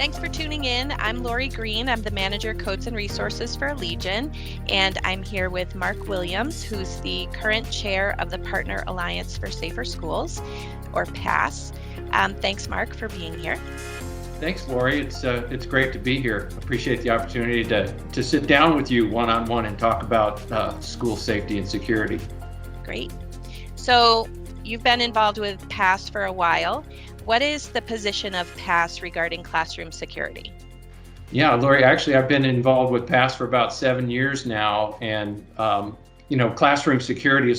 Thanks for tuning in. I'm Lori Greene. I'm the Manager Codes and Resources for Allegion, and I'm here with Mark Williams, who's the current chair of the Partner Alliance for Safer Schools, or PASS. Thanks, Mark, for being here. Thanks, Lori. It's great to be here. Appreciate the opportunity to sit down with you one-on-one and talk about school safety and security. Great. So you've been involved with PASS for a while. What is the position of PASS regarding classroom security? Yeah, Lori, actually, I've been involved with PASS for about 7 years now, and classroom security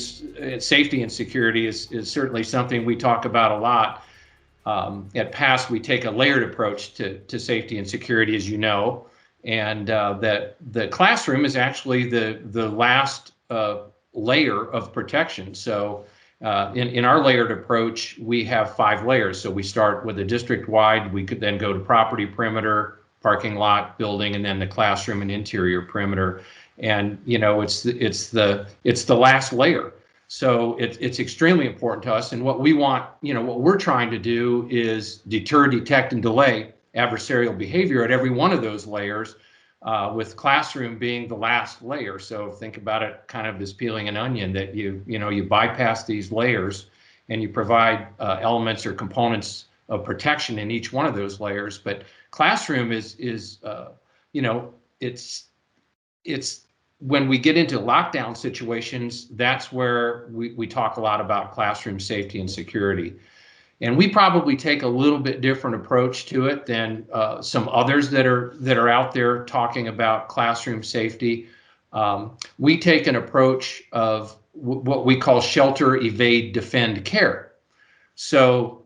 safety and security is certainly something we talk about a lot. At PASS, we take a layered approach to safety and security, as you know, and that the classroom is actually the last layer of protection. So in our layered approach, we have 5 layers. So we start with a district-wide. We could then go to property perimeter, parking lot, building, and then the classroom and interior perimeter. And it's the last layer. So it's extremely important to us. And what we want, what we're trying to do is deter, detect, and delay adversarial behavior at every one of those layers, with classroom being the last layer. So think about it kind of as peeling an onion, that you bypass these layers and you provide elements or components of protection in each one of those layers. But classroom is it's when we get into lockdown situations, that's where we talk a lot about classroom safety and security. And we probably take a little bit different approach to it than some others that are out there talking about classroom safety. We take an approach of what we call shelter, evade, defend, care. So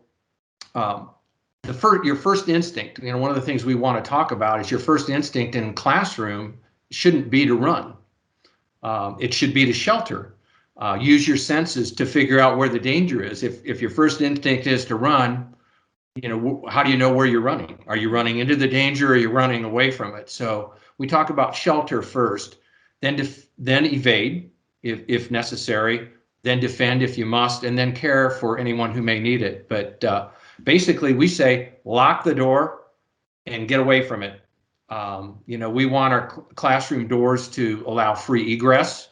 your first instinct, one of the things we want to talk about is your first instinct in classroom shouldn't be to run. It should be to shelter. Use your senses to figure out where the danger is. If your first instinct is to run, how do you know where you're running? Are you running into the danger, or are you running away from it? So we talk about shelter first, then evade if necessary, then defend if you must, and then care for anyone who may need it. But basically, we say lock the door and get away from it. We want our classroom doors to allow free egress.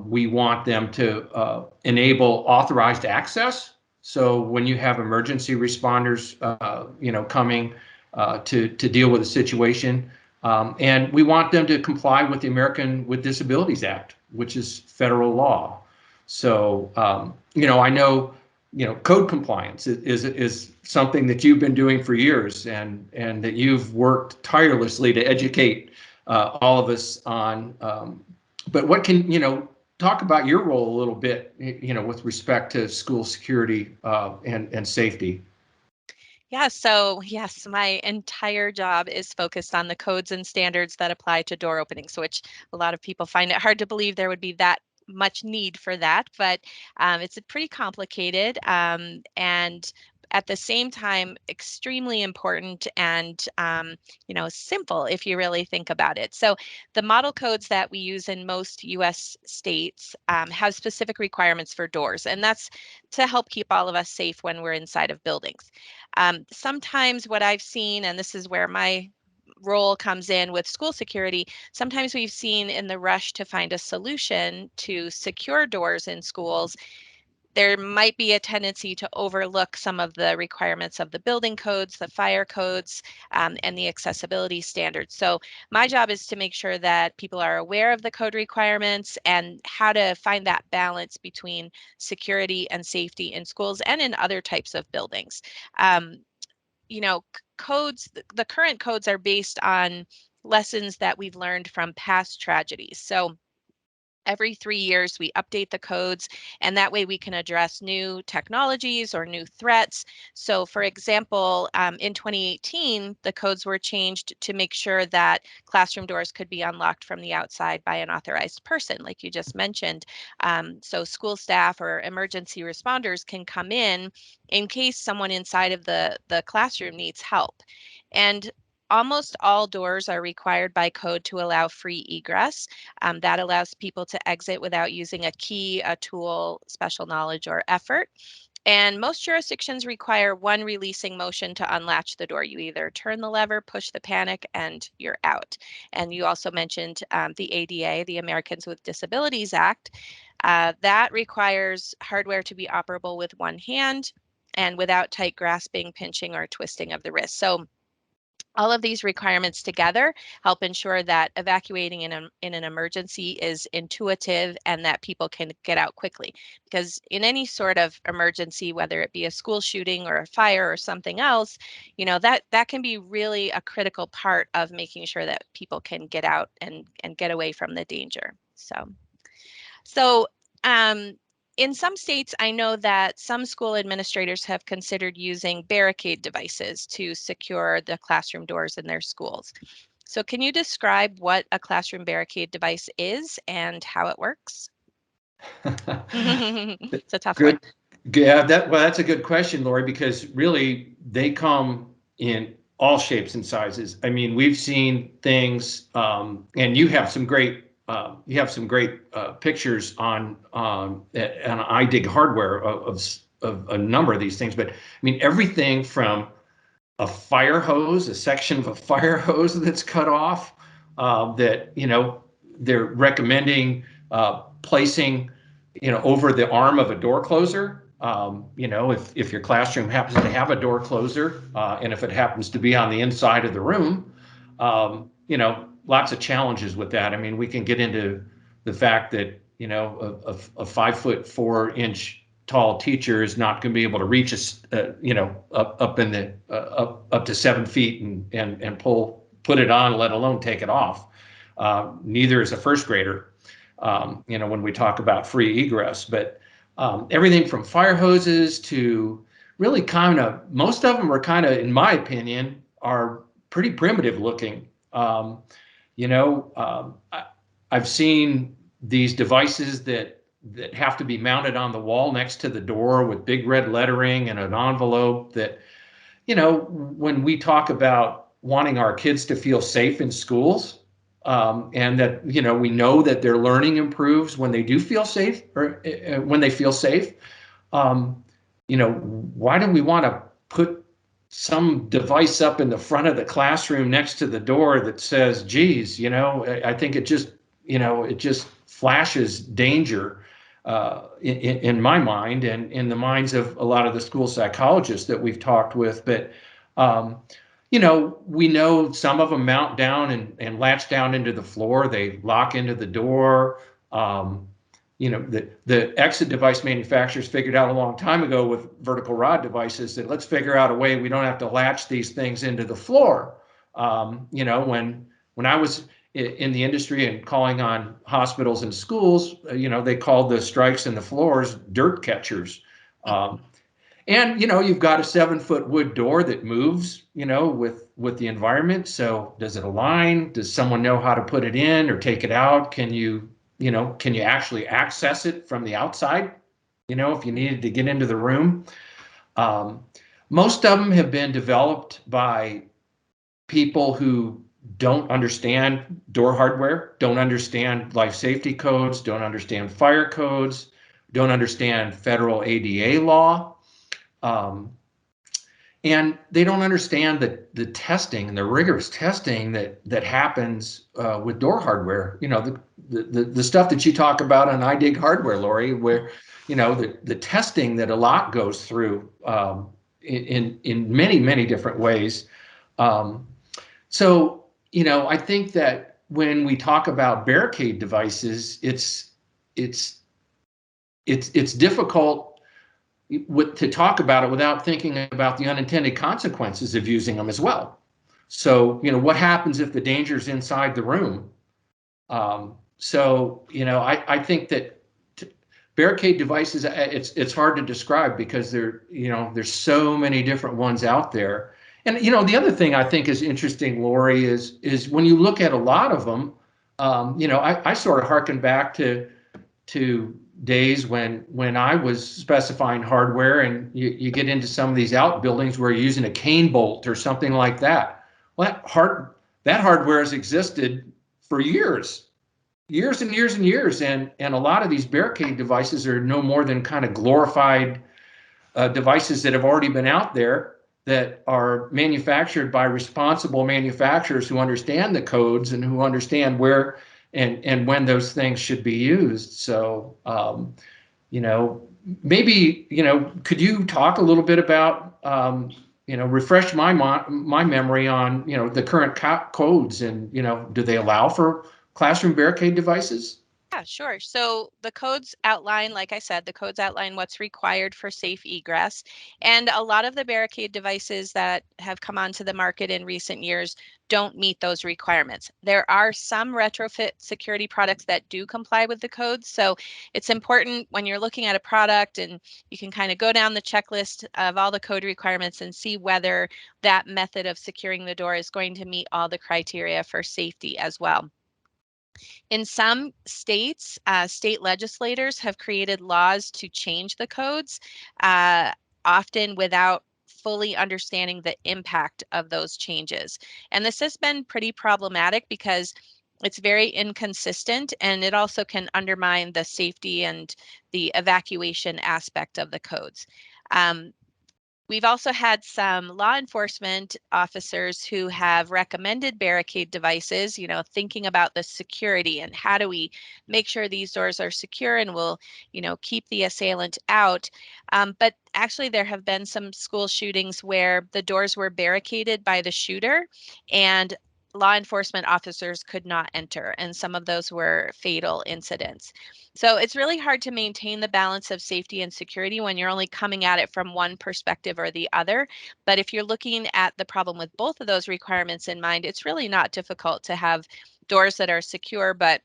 We want them to enable authorized access. So when you have emergency responders, coming to deal with a situation, and we want them to comply with the American with Disabilities Act, which is federal law. So I know code compliance is something that you've been doing for years, and that you've worked tirelessly to educate all of us on. But what can talk about your role a little bit, with respect to school security and safety? Yeah, so yes, my entire job is focused on the codes and standards that apply to door openings, which a lot of people find it hard to believe there would be that much need for that, but it's pretty complicated, and at the same time extremely important and simple if you really think about it. So the model codes that we use in most US states have specific requirements for doors, and that's to help keep all of us safe when we're inside of buildings. Sometimes what I've seen, and this is where my role comes in with school security, sometimes we've seen in the rush to find a solution to secure doors in schools, there might be a tendency to overlook some of the requirements of the building codes, the fire codes, and the accessibility standards. So my job is to make sure that people are aware of the code requirements and how to find that balance between security and safety in schools and in other types of buildings. Codes, the current codes are based on lessons that we've learned from past tragedies. So every 3 years, we update the codes, and that way we can address new technologies or new threats. So for example, in 2018, the codes were changed to make sure that classroom doors could be unlocked from the outside by an authorized person, like you just mentioned. So school staff or emergency responders can come in case someone inside of the classroom needs help. And almost all doors are required by code to allow free egress. That allows people to exit without using a key, a tool, special knowledge, or effort. And most jurisdictions require one releasing motion to unlatch the door. You either turn the lever, push the panic, and you're out. And you also mentioned the ADA, the Americans with Disabilities Act. That requires hardware to be operable with one hand and without tight grasping, pinching, or twisting of the wrist. So all of these requirements together help ensure that evacuating in an emergency is intuitive and that people can get out quickly. Because in any sort of emergency, whether it be a school shooting or a fire or something else, that can be really a critical part of making sure that people can get out and get away from the danger. So, in some states, I know that some school administrators have considered using barricade devices to secure the classroom doors in their schools. So can you describe what a classroom barricade device is and how it works? It's a tough one. Good. Yeah, that's a good question, Lori, because really they come in all shapes and sizes. I mean, we've seen things, and you have some great pictures on iDig hardware of a number of these things. But I mean, everything from a fire hose, a section of a fire hose that's cut off, that they're recommending placing over the arm of a door closer. If your classroom happens to have a door closer, and if it happens to be on the inside of the room, lots of challenges with that. I mean, we can get into the fact that a 5'4" tall teacher is not going to be able to reach us, up to 7 feet and put it on, let alone take it off. Neither is a first grader. When we talk about free egress, but everything from fire hoses to really most of them are in my opinion, are pretty primitive looking. I've seen these devices that have to be mounted on the wall next to the door with big red lettering and an envelope that, when we talk about wanting our kids to feel safe in schools, and that, we know that their learning improves when they do feel safe, or when they feel safe. Why do we want to put some device up in the front of the classroom next to the door that says, geez, I think it just flashes danger, in my mind and in the minds of a lot of the school psychologists that we've talked with. But we know some of them mount down and latch down into the floor. They lock into the door. The exit device manufacturers figured out a long time ago with vertical rod devices that let's figure out a way we don't have to latch these things into the floor. When I was in the industry and calling on hospitals and schools, they called the strikes in the floors dirt catchers. And you've got a 7-foot wood door that moves, with the environment. So does it align? Does someone know how to put it in or take it out? Can you actually access it from the outside? If you needed to get into the room. Most of them have been developed by people who don't understand door hardware, don't understand life safety codes, don't understand fire codes, don't understand federal ADA law. And they don't understand the testing and the rigorous testing that happens with door hardware. The stuff that you talk about on iDig hardware, Lori, where the testing that a lot goes through in many different ways. So I think that when we talk about barricade devices, it's difficult to talk about it without thinking about the unintended consequences of using them as well. So, what happens if the danger's inside the room? I think that barricade devices, it's hard to describe because there's so many different ones out there. And, the other thing I think is interesting, Lori, is when you look at a lot of them, I sort of harken back to days when I was specifying hardware, and you get into some of these outbuildings where you're using a cane bolt or something like that. Well, that hardware has existed for years and years, and a lot of these barricade devices are no more than kind of glorified devices that have already been out there that are manufactured by responsible manufacturers who understand the codes and who understand where and when those things should be used. So, you know, maybe, you know, could you talk a little bit about, you know, refresh my memory on, you know, the current codes and, you know, do they allow for classroom barricade devices? Yeah, sure. So the codes outline, like I said, the codes outline what's required for safe egress. And a lot of the barricade devices that have come onto the market in recent years don't meet those requirements. There are some retrofit security products that do comply with the codes. So it's important when you're looking at a product, and you can kind of go down the checklist of all the code requirements and see whether that method of securing the door is going to meet all the criteria for safety as well. In some states, state legislators have created laws to change the codes, uh, often without fully understanding the impact of those changes. And this has been pretty problematic because it's very inconsistent, and it also can undermine the safety and the evacuation aspect of the codes. We've also had some law enforcement officers who have recommended barricade devices, you know, thinking about the security and how do we make sure these doors are secure and will, you know, keep the assailant out. But actually, there have been some school shootings where the doors were barricaded by the shooter and law enforcement officers could not enter, and some of those were fatal incidents. So it's really hard to maintain the balance of safety and security when you're only coming at it from one perspective or the other. But if you're looking at the problem with both of those requirements in mind, it's really not difficult to have doors that are secure, but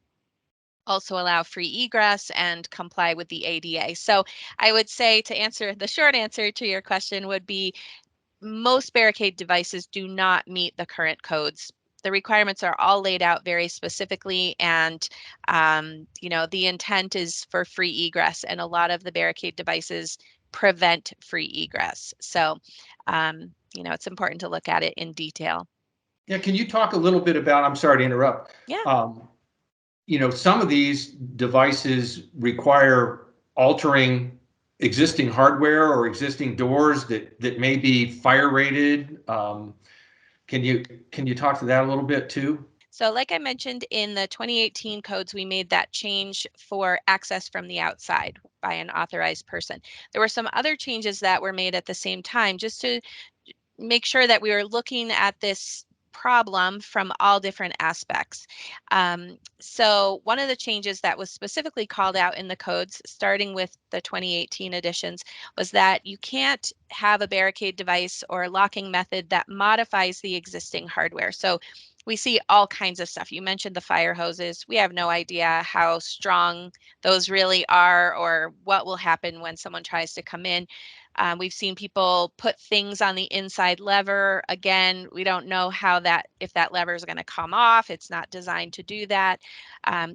also allow free egress and comply with the ADA. So I would say, to answer, the short answer to your question would be most barricade devices do not meet the current codes. The requirements are all laid out very specifically, and you know, the intent is for free egress, and a lot of the barricade devices prevent free egress. So, you know, it's important to look at it in detail. Yeah, can you talk a little bit about, I'm sorry to interrupt, Yeah. you know, some of these devices require altering existing hardware or existing doors that may be fire rated. Can you talk to that a little bit too? So like I mentioned, in the 2018 codes, we made that change for access from the outside by an authorized person. There were some other changes that were made at the same time just to make sure that we were looking at this problem from all different aspects. So one of the changes that was specifically called out in the codes, starting with the 2018 editions, was that you can't have a barricade device or locking method that modifies the existing hardware. So we see all kinds of stuff. You mentioned the fire hoses. We have no idea how strong those really are or what will happen when someone tries to come in. We've seen people put things on the inside lever. Again, we don't know how that, if that lever is going to come off. It's not designed to do that.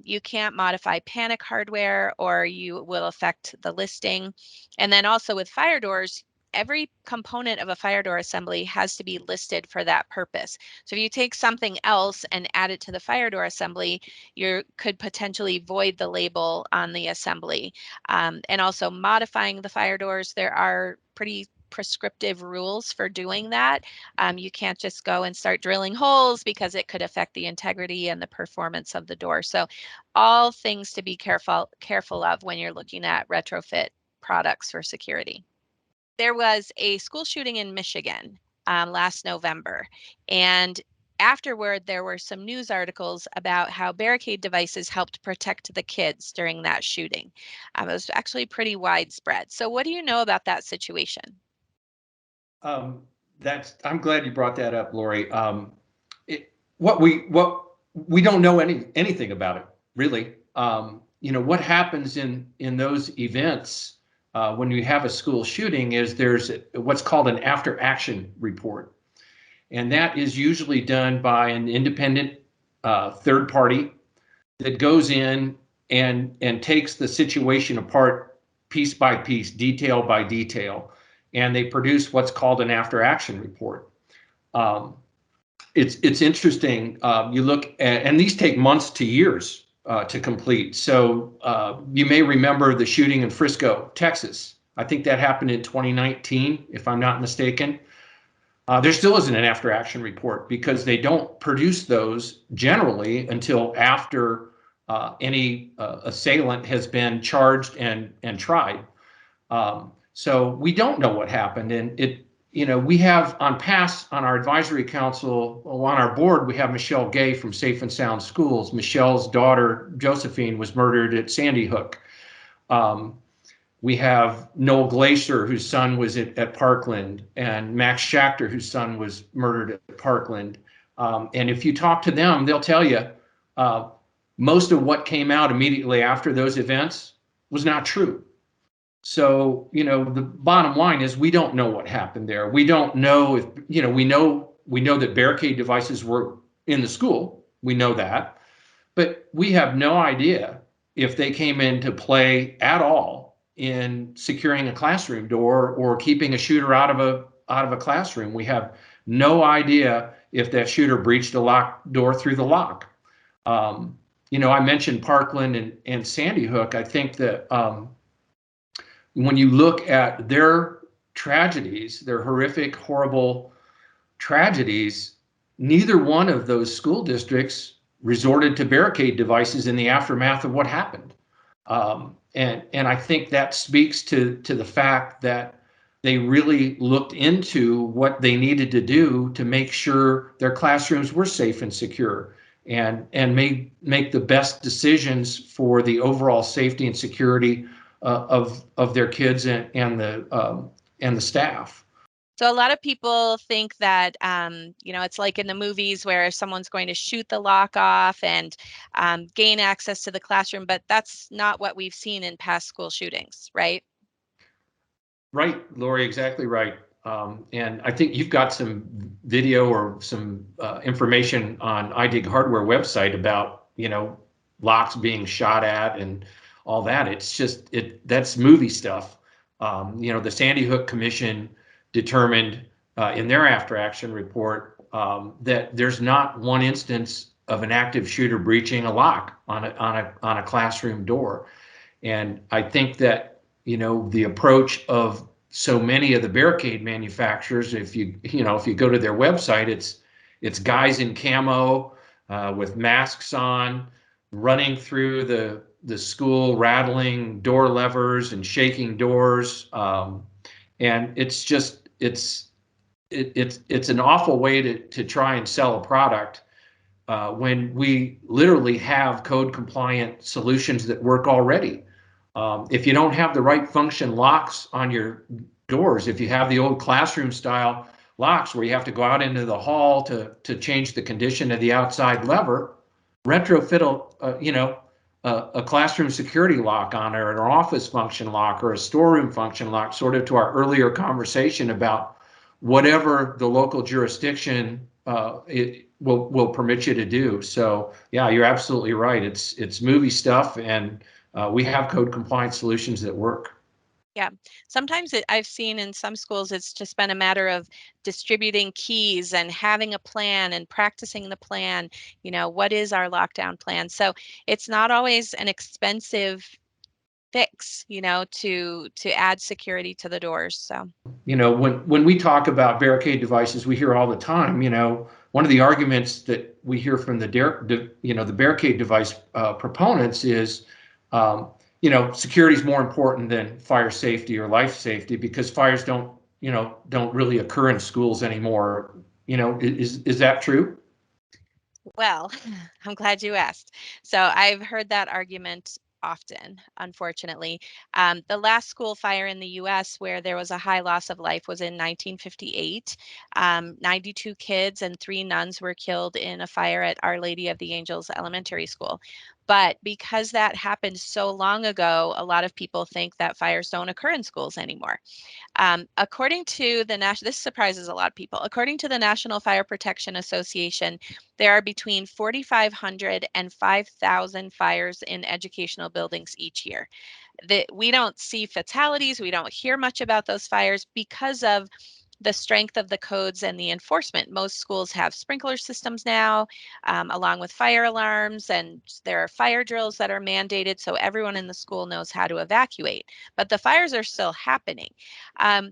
You can't modify panic hardware or you will affect the listing. And then also with fire doors, every component of a fire door assembly has to be listed for that purpose. So if you take something else and add it to the fire door assembly, you could potentially void the label on the assembly. And also modifying the fire doors, there are pretty prescriptive rules for doing that. You can't just go and start drilling holes because it could affect the integrity and the performance of the door. So all things to be careful of when you're looking at retrofit products for security. There was a school shooting in Michigan last November, and afterward, there were some news articles about how barricade devices helped protect the kids during that shooting. It was actually pretty widespread. So, what do you know about that situation? Um, I'm glad you brought that up, Lori. What we don't know anything about it really. You know what happens in those events when you have a school shooting is there's what's called an after action report, and that is usually done by an independent third party that goes in and takes the situation apart piece by piece, detail by detail, and they produce what's called an after action report. Um, it's interesting. You look at, and these take months to years to complete. So you may remember the shooting in Frisco, Texas, I think that happened in 2019, if I'm not mistaken. There still isn't an after action report because they don't produce those generally until after any assailant has been charged and tried. So we don't know what happened. And we have on our advisory council, on our board, we have Michelle Gay from Safe and Sound Schools. Michelle's daughter, Josephine, was murdered at Sandy Hook. We have Noel Glacier, whose son was at Parkland, and Max Schachter, whose son was murdered at Parkland. And if you talk to them, they'll tell you most of what came out immediately after those events was not true. So, the bottom line is we don't know what happened there. We don't know if, we know that barricade devices were in the school. We know that, but we have no idea if they came into play at all in securing a classroom door or keeping a shooter out of a classroom. We have no idea if that shooter breached a locked door through the lock. I mentioned Parkland and Sandy Hook. I think that when you look at their tragedies, their horrific, horrible tragedies, neither one of those school districts resorted to barricade devices in the aftermath of what happened. And I think that speaks to the fact that they really looked into what they needed to do to make sure their classrooms were safe and secure, and make the best decisions for the overall safety and security of their kids and the staff. So a lot of people think that, it's like in the movies where someone's going to shoot the lock off and gain access to the classroom, but that's not what we've seen in past school shootings, right? Right, Lori, exactly right. And I think you've got some video or some information on iDig Hardware website about, locks being shot at and all that. It's just, that's movie stuff. The Sandy Hook Commission determined in their after action report that there's not one instance of an active shooter breaching a lock on a classroom door. And I think that, the approach of so many of the barricade manufacturers, if you go to their website, it's guys in camo with masks on, running through the school, rattling door levers and shaking doors. And it's just, it's an awful way to try and sell a product when we literally have code compliant solutions that work already. If you don't have the right function locks on your doors, if you have the old classroom style locks where you have to go out into the hall to change the condition of the outside lever, retrofit a classroom security lock on it, or an office function lock, or a storeroom function lock, sort of to our earlier conversation about whatever the local jurisdiction it will permit you to do. So yeah, you're absolutely right. It's movie stuff, and we have code compliant solutions that work. Yeah, sometimes I've seen in some schools it's just been a matter of distributing keys and having a plan and practicing the plan. What is our lockdown plan? So it's not always an expensive fix, to add security to the doors. So when we talk about barricade devices, we hear all the time, one of the arguments that we hear from the barricade device proponents is security is more important than fire safety or life safety because fires don't really occur in schools anymore. Is that true? Well, I'm glad you asked. So I've heard that argument often, unfortunately. The last school fire in the US where there was a high loss of life was in 1958. 92 kids and 3 nuns were killed in a fire at Our Lady of the Angels Elementary School. But because that happened so long ago, a lot of people think that fires don't occur in schools anymore. According to this surprises a lot of people. According to the National Fire Protection Association, there are between 4,500 and 5,000 fires in educational buildings each year. We don't see fatalities. We don't hear much about those fires because of the strength of the codes and the enforcement. Most schools have sprinkler systems now, along with fire alarms, and there are fire drills that are mandated so everyone in the school knows how to evacuate. But the fires are still happening.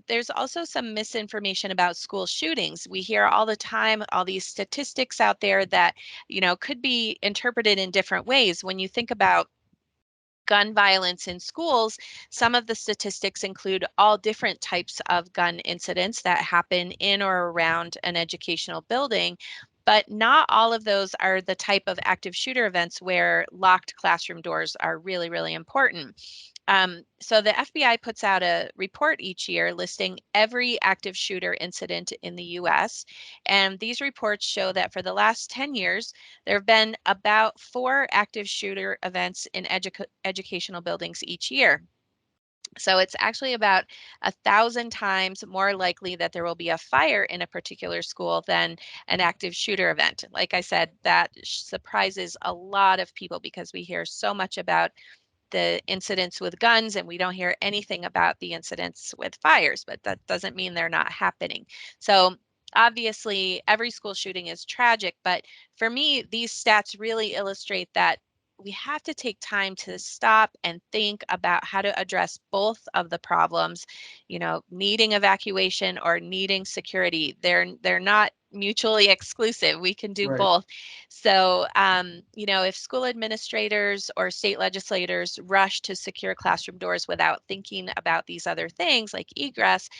There's also some misinformation about school shootings. We hear all the time all these statistics out there that, could be interpreted in different ways. When you think about gun violence in schools, some of the statistics include all different types of gun incidents that happen in or around an educational building, but not all of those are the type of active shooter events where locked classroom doors are really, really important. So the FBI puts out a report each year listing every active shooter incident in the US. And these reports show that for the last 10 years, there have been about 4 active shooter events in educational buildings each year. So it's actually about 1,000 times more likely that there will be a fire in a particular school than an active shooter event. Like I said, that surprises a lot of people because we hear so much about the incidents with guns and we don't hear anything about the incidents with fires, but that doesn't mean they're not happening. So obviously every school shooting is tragic, but for me, these stats really illustrate that we have to take time to stop and think about how to address both of the problems, needing evacuation or needing security. They're not mutually exclusive. We can do Right. both. So, if school administrators or state legislators rush to secure classroom doors without thinking about these other things like egress,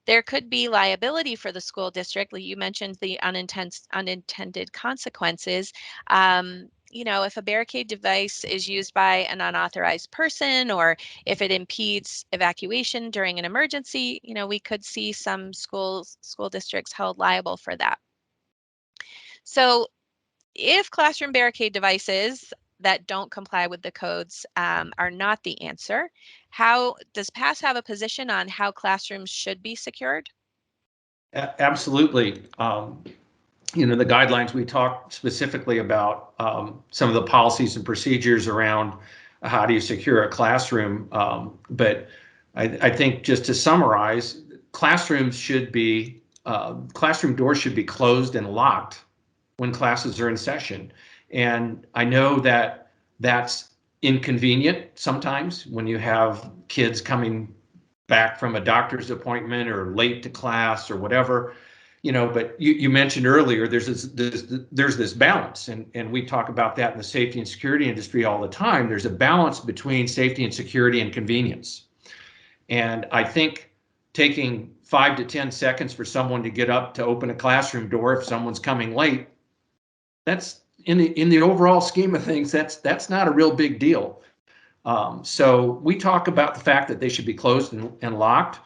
there could be liability for the school district. Like you mentioned, the unintended consequences. If a barricade device is used by an unauthorized person or if it impedes evacuation during an emergency, we could see some school districts held liable for that. So if classroom barricade devices that don't comply with the codes are not the answer, how does PASS have a position on how classrooms should be secured? Absolutely. The guidelines, we talked specifically about some of the policies and procedures around how do you secure a classroom. But I think just to summarize, classroom doors should be closed and locked when classes are in session. And I know that that's inconvenient sometimes when you have kids coming back from a doctor's appointment or late to class or whatever, but you mentioned earlier there's this balance, and we talk about that in the safety and security industry all the time. There's a balance between safety and security and convenience. And I think taking 5 to 10 seconds for someone to get up to open a classroom door if someone's coming late, that's in the overall scheme of things, that's not a real big deal. So we talk about the fact that they should be closed and locked.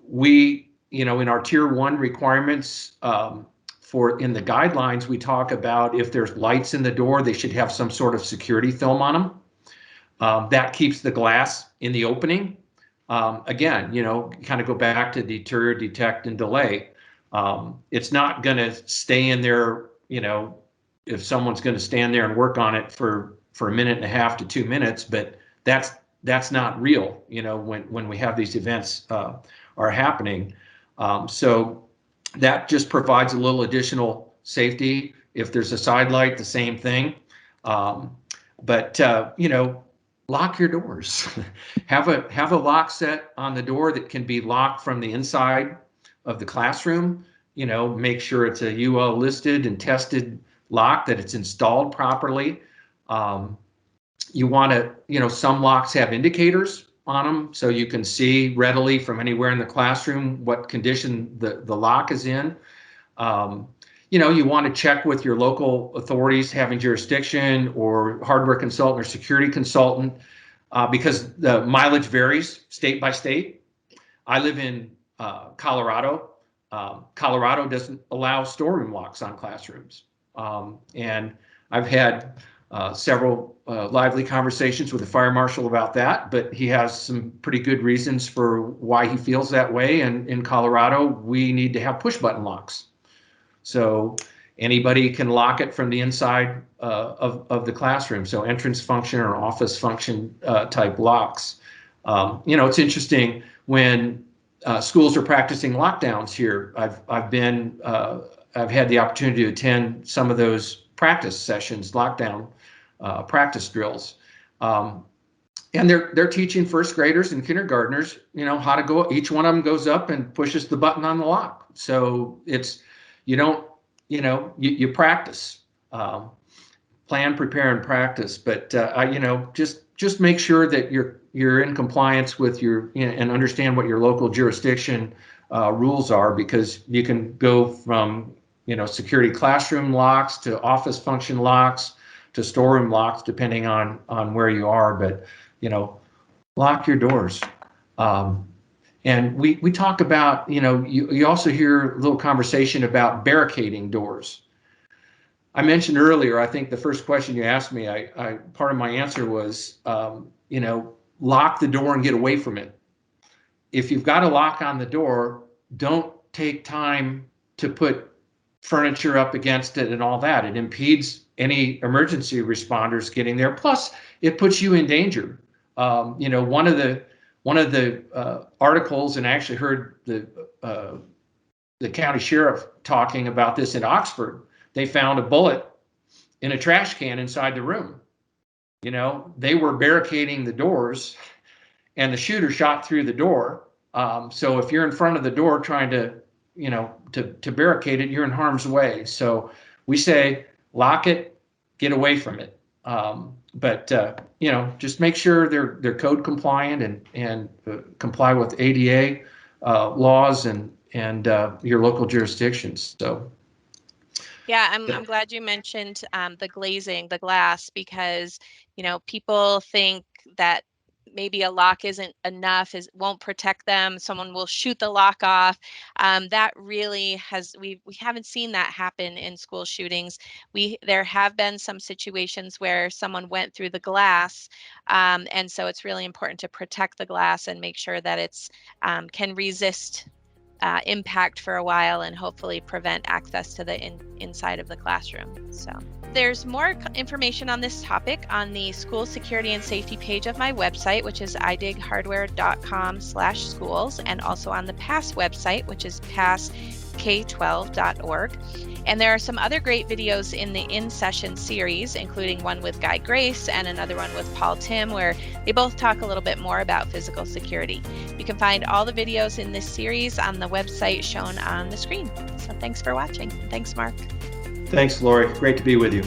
We, in our tier 1 requirements in the guidelines, we talk about if there's lights in the door, they should have some sort of security film on them. That keeps the glass in the opening. Again, kind of go back to deter, detect, and delay. It's not going to stay in there, if someone's going to stand there and work on it for a minute and a half to 2 minutes, but that's not real, when we have these events are happening. So that just provides a little additional safety. If there's a side light, the same thing. But lock your doors. have a lock set on the door that can be locked from the inside of the classroom. Make sure it's a UL listed and tested lock, that it's installed properly. You want to, some locks have indicators on them so you can see readily from anywhere in the classroom what condition the lock is in. You want to check with your local authorities having jurisdiction or hardware consultant or security consultant because the mileage varies state by state. I live in Colorado. Colorado doesn't allow storeroom locks on classrooms. And I've had several lively conversations with the fire marshal about that, but he has some pretty good reasons for why he feels that way. And in Colorado, we need to have push button locks. So anybody can lock it from the inside of the classroom. So entrance function or office function type locks. It's interesting when schools are practicing lockdowns here. I've had the opportunity to attend some of those practice sessions, lockdown practice drills. And they're teaching first graders and kindergartners, how to go. Each one of them goes up and pushes the button on the lock. So it's, you practice, plan, prepare, and practice. But just make sure that you're in compliance with and understand what your local jurisdiction rules are, because you can go from security classroom locks to office function locks to storeroom locks, depending on where you are. But lock your doors. And we talk about, you also hear a little conversation about barricading doors. I mentioned earlier, I think the first question you asked me, part of my answer was, lock the door and get away from it. If you've got a lock on the door, don't take time to put furniture up against it and all that. It impedes any emergency responders getting there. Plus, it puts you in danger. One of the articles, and I actually heard the county sheriff talking about this in Oxford. They found a bullet in a trash can inside the room. They were barricading the doors, and the shooter shot through the door. So if you're in front of the door trying to barricade it, you're in harm's way. So we say lock it, get away from it. But just make sure they're code compliant and comply with ADA laws and your local jurisdictions. So. Yeah, I'm glad you mentioned the glazing, the glass, because people think that maybe a lock isn't enough, won't protect them. Someone will shoot the lock off. That really we haven't seen that happen in school shootings. There have been some situations where someone went through the glass, and so it's really important to protect the glass and make sure that it's can resist impact for a while and hopefully prevent access to the inside of the classroom. So there's more information on this topic on the school security and safety page of my website, which is idighardware.com/schools, and also on the PASS website, which is passk12.org. And there are some other great videos in the in-session series, including one with Guy Grace and another one with Paul Tim, where they both talk a little bit more about physical security. You can find all the videos in this series on the website shown on the screen. So thanks for watching. Thanks, Mark. Thanks, Lori. Great to be with you.